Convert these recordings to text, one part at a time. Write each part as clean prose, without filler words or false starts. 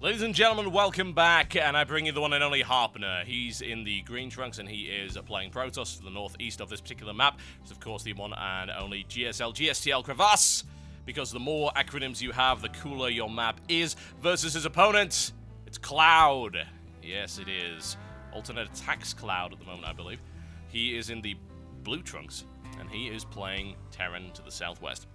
Ladies and gentlemen, welcome back, and I bring you the one and only Harpner. He's in the green trunks, and he is playing Protoss to the northeast of this particular map. It's, of course, the one and only GSTL Crevasse, because the more acronyms you have, the cooler your map is, versus his opponent. It's Cloud. Yes, it is. Alternate attacks Cloud at the moment, I believe. He is in the blue trunks, and he is playing Terran to the southwest.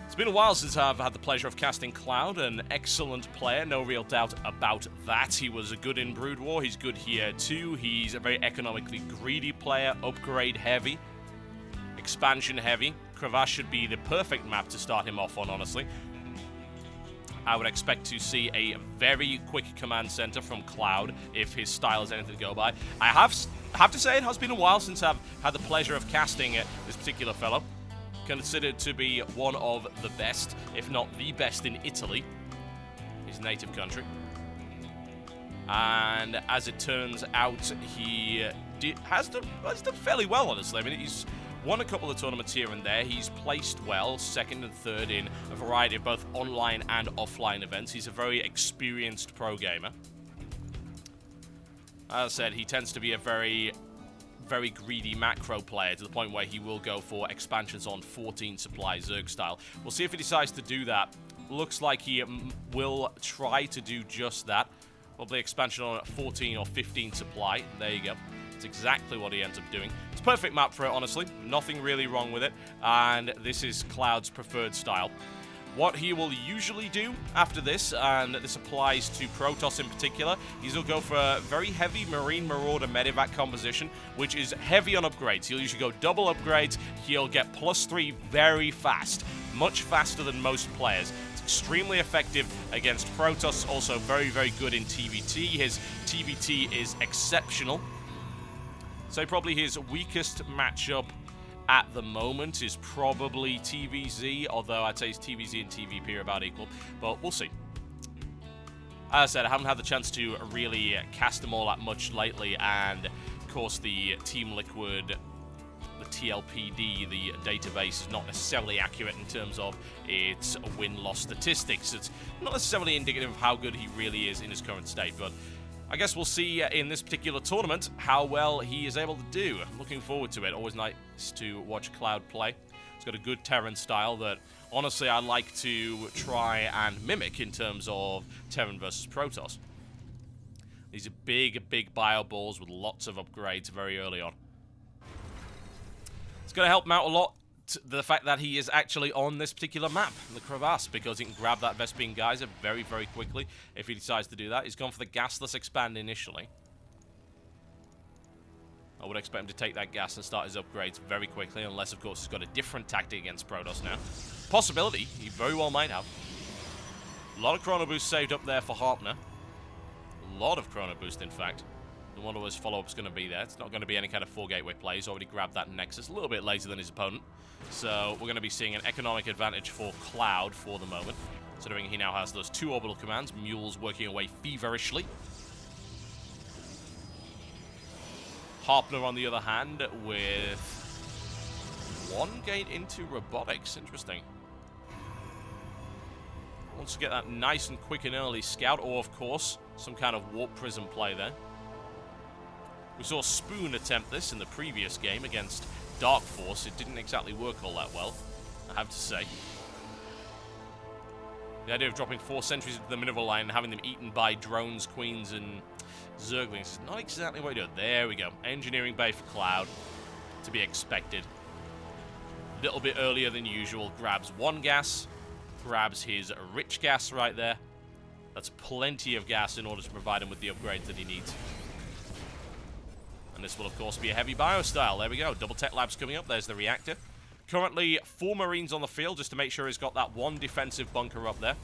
It's been a while since I've had the pleasure of casting Cloud, an excellent player, no real doubt about that. He was good in Brood War, he's good here too. He's a very economically greedy player, upgrade heavy, expansion heavy. Crevasse should be the perfect map to start him off on, honestly. I would expect to see a very quick command center from Cloud if his style is anything to go by. I have to say it has been a while since I've had the pleasure of casting this particular fellow. Considered to be one of the best, if not the best, in Italy, his native country. And as it turns out, he has done fairly well, honestly. I mean, he's won a couple of tournaments here and there. He's placed well, second and third in a variety of both online and offline events. He's a very experienced pro gamer. As I said, he tends to be a very greedy macro player to the point where he will go for expansions on 14 supply Zerg style. We'll see if he decides to do that. Looks like he will try to do just that. Probably expansion on 14 or 15 supply. There you go. It's exactly what he ends up doing. It's a perfect map for it, honestly. Nothing really wrong with it. And this is Cloud's preferred style. What he will usually do after this, and this applies to Protoss in particular, is he'll go for a very heavy Marine Marauder Medivac composition, which is heavy on upgrades. He'll usually go double upgrades. He'll get +3 very fast, much faster than most players. It's extremely effective against Protoss, also very, very good in TVT. His TVT is exceptional. So probably his weakest matchup at the moment is probably TVZ, although I'd say his TVZ and TVP are about equal, but we'll see. As I said, I haven't had the chance to really cast them all that much lately, and of course the Team Liquid, the TLPD, the database is not necessarily accurate in terms of its win-loss statistics. It's not necessarily indicative of how good he really is in his current state, but I guess we'll see in this particular tournament how well he is able to do. I'm looking forward to it. Always nice to watch Cloud play. He's got a good Terran style that, honestly, I like to try and mimic in terms of Terran versus Protoss. These are big bio balls with lots of upgrades very early on. It's going to help him out a lot, the fact that he is actually on this particular map, the Crevasse, because he can grab that Vespene Geyser very, very quickly if he decides to do that. He's gone for the gasless expand initially. I would expect him to take that gas and start his upgrades very quickly, unless, of course, he's got a different tactic against Protoss now. Possibility, he very well might have. A lot of Chrono Boost saved up there for Harpner. A lot of Chrono Boost, in fact. I wonder what his follow-up's going to be there. It's not going to be any kind of 4-gateway play. He's already grabbed that Nexus a little bit later than his opponent. So we're going to be seeing an economic advantage for Cloud for the moment, considering he now has those 2 orbital commands. Mules working away feverishly. Harpner, on the other hand, with 1 gate into robotics. Interesting. Wants to get that nice and quick and early scout, or, of course, some kind of warp prism play there. We saw Spoon attempt this in the previous game against Dark Force. It didn't exactly work all that well, I have to say. The idea of dropping 4 sentries into the mineral line and having them eaten by drones, queens, and Zerglings is not exactly what you do. There we go. Engineering bay for Cloud, to be expected. A little bit earlier than usual. Grabs 1 gas, grabs his rich gas right there. That's plenty of gas in order to provide him with the upgrades that he needs. And this will, of course, be a heavy bio style. There we go. Double tech labs coming up. There's the reactor. Currently, 4 Marines on the field just to make sure he's got that 1 defensive bunker up there.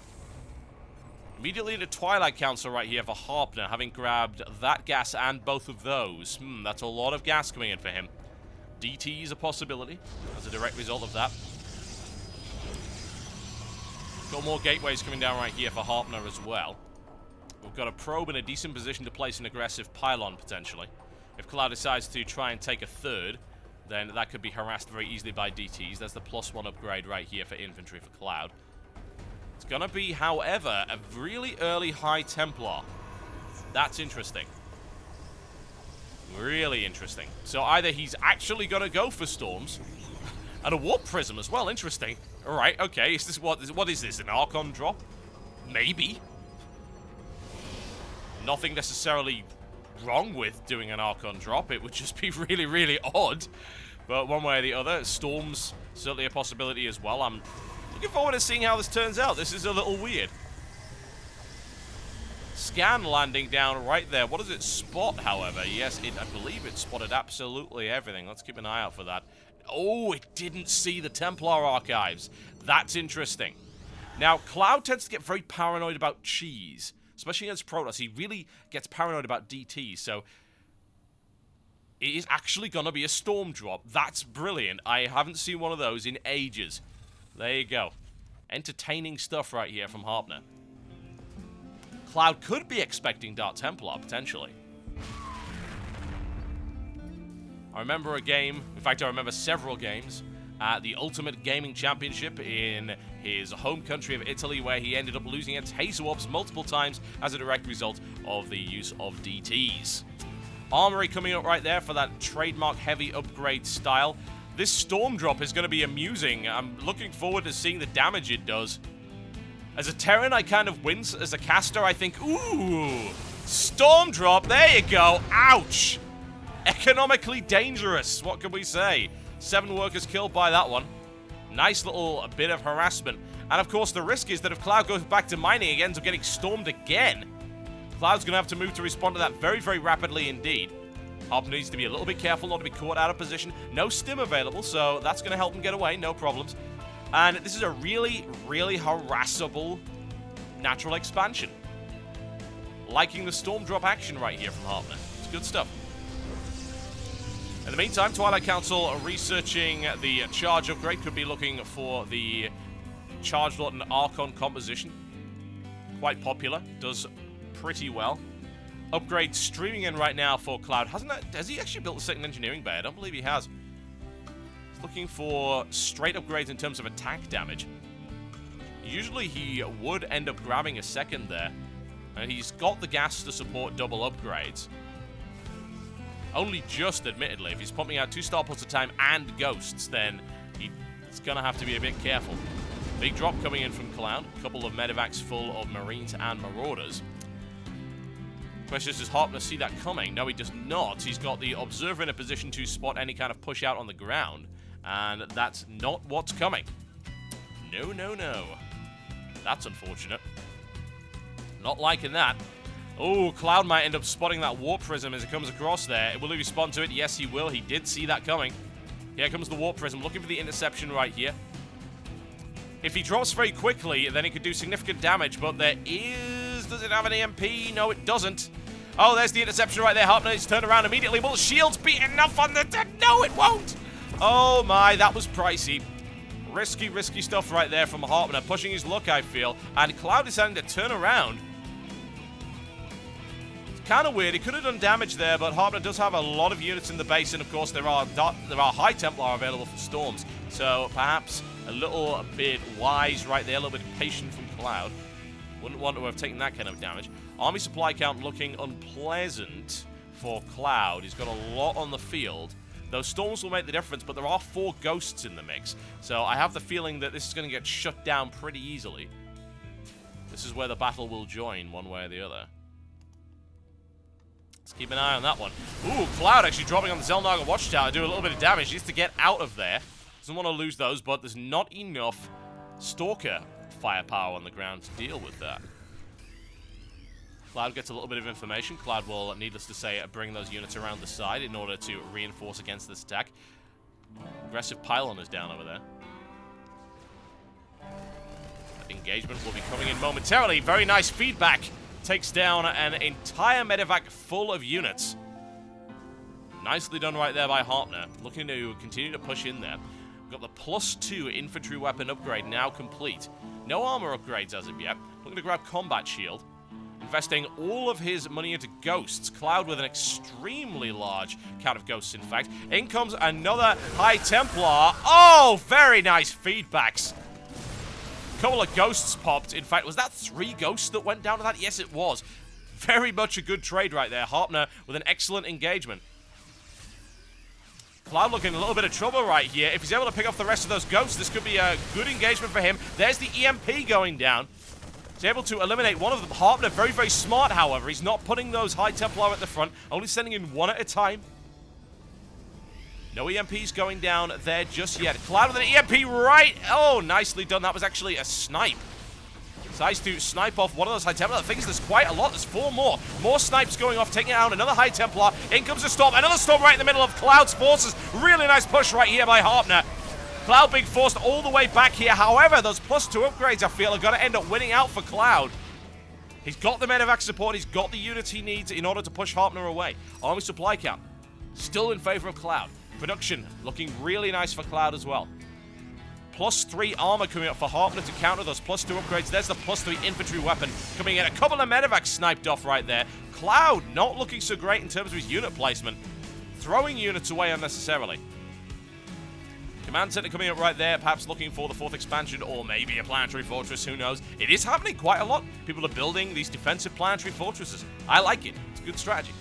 Immediately into Twilight Council right here for Harpner, having grabbed that gas and both of those. That's a lot of gas coming in for him. DT is a possibility as a direct result of that. Got more gateways coming down right here for Harpner as well. We've got a probe in a decent position to place an aggressive pylon, potentially. If Cloud decides to try and take a 3rd, then that could be harassed very easily by DTs. There's the +1 upgrade right here for infantry for Cloud. It's going to be, however, a really early High Templar. That's interesting. Really interesting. So either he's actually going to go for Storms, and a Warp Prism as well. Interesting. All right, okay. Is this what is this? An Archon drop? Maybe. Nothing necessarily wrong with doing an Archon drop. It would just be really, really odd. But one way or the other, Storms certainly a possibility as well. I'm looking forward to seeing how this turns out. This is a little weird. Scan landing down right there. What does it spot, however? Yes, I believe it spotted absolutely everything. Let's keep an eye out for that. Oh, it didn't see the Templar archives. That's interesting. Now, Cloud tends to get very paranoid about cheese, especially against Protoss. He really gets paranoid about DT, so it is actually going to be a Storm drop. That's brilliant. I haven't seen one of those in ages. There you go. Entertaining stuff right here from Harpner. Cloud could be expecting Dark Templar, potentially. I remember a game, in fact I remember several games, at the Ultimate Gaming Championship in his home country of Italy, where he ended up losing against Hazewarps multiple times as a direct result of the use of DTs. Armory coming up right there for that trademark heavy upgrade style. This Storm drop is going to be amusing. I'm looking forward to seeing the damage it does. As a Terran, I kind of wince. As a caster, I think, ooh, Storm drop, there you go. Ouch. Economically dangerous, what can we say? 7 workers killed by that one. Nice little bit of harassment. And of course, the risk is that if Cloud goes back to mining, he ends up getting stormed again. Cloud's going to have to move to respond to that very, very rapidly indeed. Harpner needs to be a little bit careful not to be caught out of position. No stim available, so that's going to help him get away, no problems. And this is a really, really harassable natural expansion. Liking the Storm drop action right here from Harpner. It's good stuff. In the meantime, Twilight Council researching the charge upgrade. Could be looking for the Charge Lot and Archon composition. Quite popular. Does pretty well. Upgrade streaming in right now for Cloud. Has he actually built a second engineering bay? I don't believe he has. He's looking for straight upgrades in terms of attack damage. Usually he would end up grabbing a second there. And he's got the gas to support double upgrades. Only just, admittedly. If he's pumping out 2 starports at a time and ghosts, then he's going to have to be a bit careful. Big drop coming in from Cloud. A couple of medevacs full of Marines and Marauders. Question is, does Harpner see that coming? No, he does not. He's got the Observer in a position to spot any kind of push out on the ground. And that's not what's coming. No, no, no. That's unfortunate. Not liking that. Oh, Cloud might end up spotting that Warp Prism as it comes across there. Will he respond to it? Yes, he will. He did see that coming. Here comes the Warp Prism, looking for the interception right here. If he drops very quickly, then he could do significant damage, but there is... Does it have an EMP? No, it doesn't. Oh, there's the interception right there. Harpner needs to turn around immediately. Will shields be enough on the... No, it won't! Oh, my, that was pricey. Risky, risky stuff right there from Harpner. Pushing his luck, I feel. And Cloud deciding to turn around. Kind of weird. He could have done damage there, but Harpner does have a lot of units in the base, and of course there are High Templar available for Storms. So perhaps a little bit wise right there, a little bit patient from Cloud. Wouldn't want to have taken that kind of damage. Army supply count looking unpleasant for Cloud. He's got a lot on the field. Those Storms will make the difference, but there are 4 Ghosts in the mix. So I have the feeling that this is going to get shut down pretty easily. This is where the battle will join, one way or the other. Let's keep an eye on that one. Ooh, Cloud actually dropping on the Zelnaga Watchtower, do a little bit of damage. He needs to get out of there. Doesn't want to lose those, but there's not enough Stalker firepower on the ground to deal with that. Cloud gets a little bit of information. Cloud will, needless to say, bring those units around the side in order to reinforce against this attack. Aggressive pylon is down over there. Engagement will be coming in momentarily. Very nice feedback. Takes down an entire medevac full of units. Nicely done right there by Harpner. Looking to continue to push in there. We've got the +2 infantry weapon upgrade now complete. No armor upgrades as of yet. Looking to grab combat shield. Investing all of his money into ghosts. Cloud with an extremely large count of ghosts, in fact. In comes another High Templar. Oh, very nice feedbacks. couple of ghosts popped. In fact, was that 3 ghosts that went down to that? Yes, it was. Very much a good trade right there. Harpner with an excellent engagement. Cloud looking in a little bit of trouble right here. If he's able to pick off the rest of those ghosts, this could be a good engagement for him. There's the EMP going down. He's able to eliminate one of them. Harpner, very, very smart, however. He's not putting those High Templar at the front, only sending in one at a time. No EMPs going down there just yet. Cloud with an EMP right. Oh, nicely done. That was actually a snipe. Decides to snipe off one of those High Templar. I think there's quite a lot. There's 4 more. More snipes going off, taking out another High Templar. In comes a storm. Another storm right in the middle of Cloud's forces. Really nice push right here by Harpner. Cloud being forced all the way back here. However, those +2 upgrades, I feel, are going to end up winning out for Cloud. He's got the medevac support. He's got the units he needs in order to push Harpner away. Army supply count still in favor of Cloud. Production looking really nice for Cloud as well. +3 armor coming up for Harpner to counter those +2 upgrades. There's the +3 infantry weapon coming in. A couple of medevacs sniped off right there. Cloud not looking so great in terms of his unit placement. Throwing units away unnecessarily. Command center coming up right there, perhaps looking for the 4th expansion or maybe a planetary fortress, who knows. It is happening quite a lot. People are building these defensive planetary fortresses. I like it. It's a good strategy.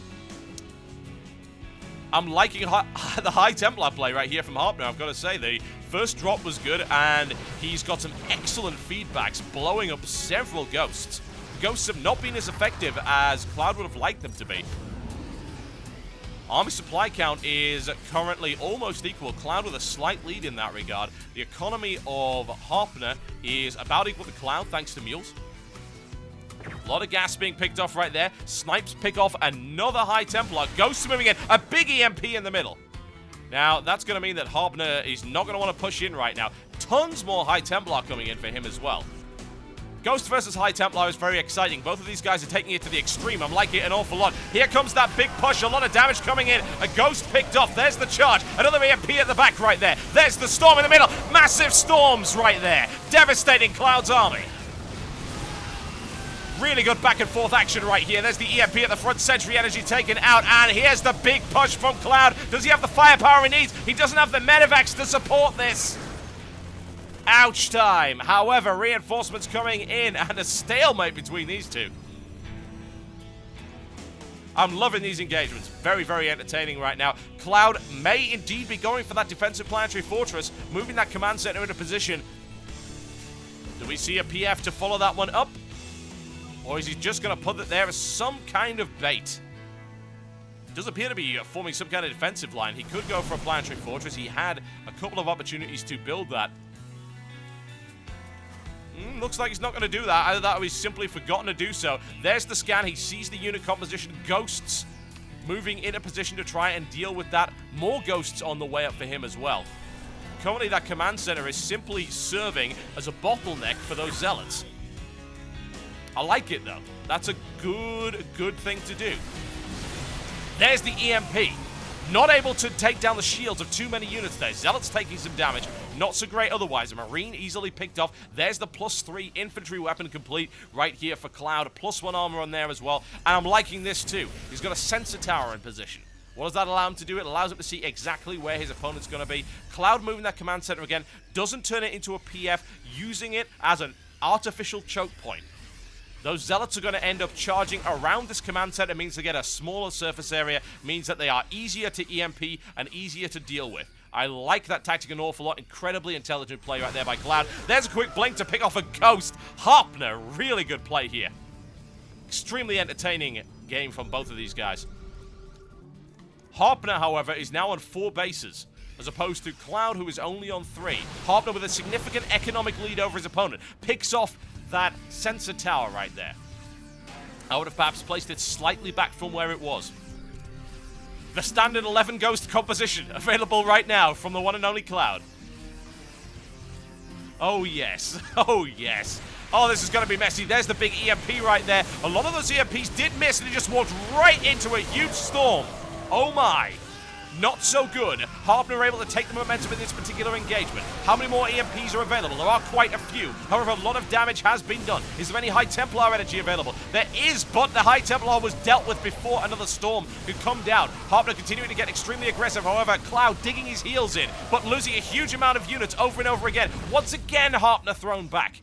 I'm liking the High Templar play right here from Harpner, I've got to say. The first drop was good, and he's got some excellent feedbacks, blowing up several ghosts. Ghosts have not been as effective as Cloud would have liked them to be. Army supply count is currently almost equal. Cloud with a slight lead in that regard. The economy of Harpner is about equal to Cloud, thanks to mules. A lot of gas being picked off right there. Snipes pick off another High Templar. Ghosts moving in. A big EMP in the middle. Now, that's going to mean that Harpner is not going to want to push in right now. Tons more High Templar coming in for him as well. Ghost versus High Templar is very exciting. Both of these guys are taking it to the extreme. I'm liking it an awful lot. Here comes that big push. A lot of damage coming in. A Ghost picked off. There's the charge. Another EMP at the back right there. There's the storm in the middle. Massive storms right there. Devastating Cloud's army. Really good back and forth action right here. There's the EMP at the front. Sentry energy taken out. And here's the big push from Cloud. Does he have the firepower he needs? He doesn't have the medevacs to support this. Ouch time. However, reinforcements coming in and a stalemate between these two. I'm loving these engagements. Very, very entertaining right now. Cloud may indeed be going for that defensive planetary fortress, moving that command center into position. Do we see a PF to follow that one up? Or is he just going to put it there as some kind of bait? It does appear to be forming some kind of defensive line. He could go for a planetary fortress. He had a couple of opportunities to build that. Looks like he's not going to do that. Either that or he's simply forgotten to do so. There's the scan. He sees the unit composition. Ghosts moving into position to try and deal with that. More ghosts on the way up for him as well. Currently, that command center is simply serving as a bottleneck for those zealots. I like it, though. That's a good thing to do. There's the EMP. Not able to take down the shields of too many units there. Zealots taking some damage. Not so great otherwise. A Marine easily picked off. There's the +3 infantry weapon complete right here for Cloud. +1 armor on there as well. And I'm liking this too. He's got a sensor tower in position. What does that allow him to do? It allows him to see exactly where his opponent's going to be. Cloud moving that command center again. Doesn't turn it into a PF. Using it as an artificial choke point. Those zealots are going to end up charging around this command center. Means they get a smaller surface area. Means that they are easier to EMP and easier to deal with. I like that tactic an awful lot. Incredibly intelligent play right there by Cloud. There's a quick blink to pick off a Ghost. Harpner, really good play here. Extremely entertaining game from both of these guys. Harpner, however, is now on 4 bases, as opposed to Cloud, who is only on 3. Harpner with a significant economic lead over his opponent. Picks off that sensor tower right there. I would have perhaps placed it slightly back from where it was. The standard 11 Ghost composition available right now from the one and only Cloud. Oh yes, oh yes. Oh, this is going to be messy. There's the big EMP right there. A lot of those EMPs did miss and he just walked right into a huge storm. Oh my. Not so good. Harpner able to take the momentum in this particular engagement. How many more EMPs are available? There are quite a few. However, a lot of damage has been done. Is there any High Templar energy available? There is, but the High Templar was dealt with before another storm could come down. Harpner continuing to get extremely aggressive. However, Cloud digging his heels in, but losing a huge amount of units over and over again. Once again, Harpner thrown back.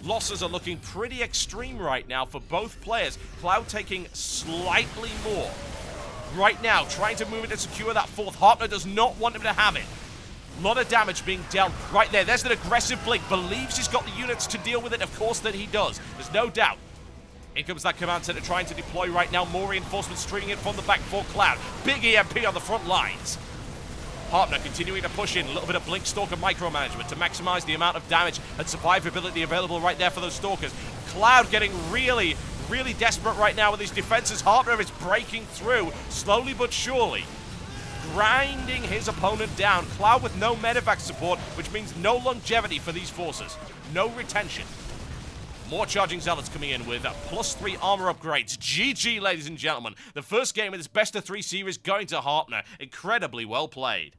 Losses are looking pretty extreme right now for both players. Cloud taking slightly more. Right now, trying to move it and secure that fourth. Harpner does not want him to have it. A lot of damage being dealt right there. There's an aggressive blink. Believes he's got the units to deal with it. Of course that he does. There's no doubt. In comes that command center trying to deploy right now. More reinforcements streaming in from the back for Cloud. Big EMP on the front lines. Harpner continuing to push in. A little bit of Blink Stalker micromanagement to maximize the amount of damage and survivability available right there for those Stalkers. Cloud getting really desperate right now with his defenses. Harpner is breaking through, slowly but surely. Grinding his opponent down. Cloud with no medevac support, which means no longevity for these forces. No retention. More Charging Zealots coming in with +3 armor upgrades. GG, ladies and gentlemen. The first game of this best of 3 series going to Harpner. Incredibly well played.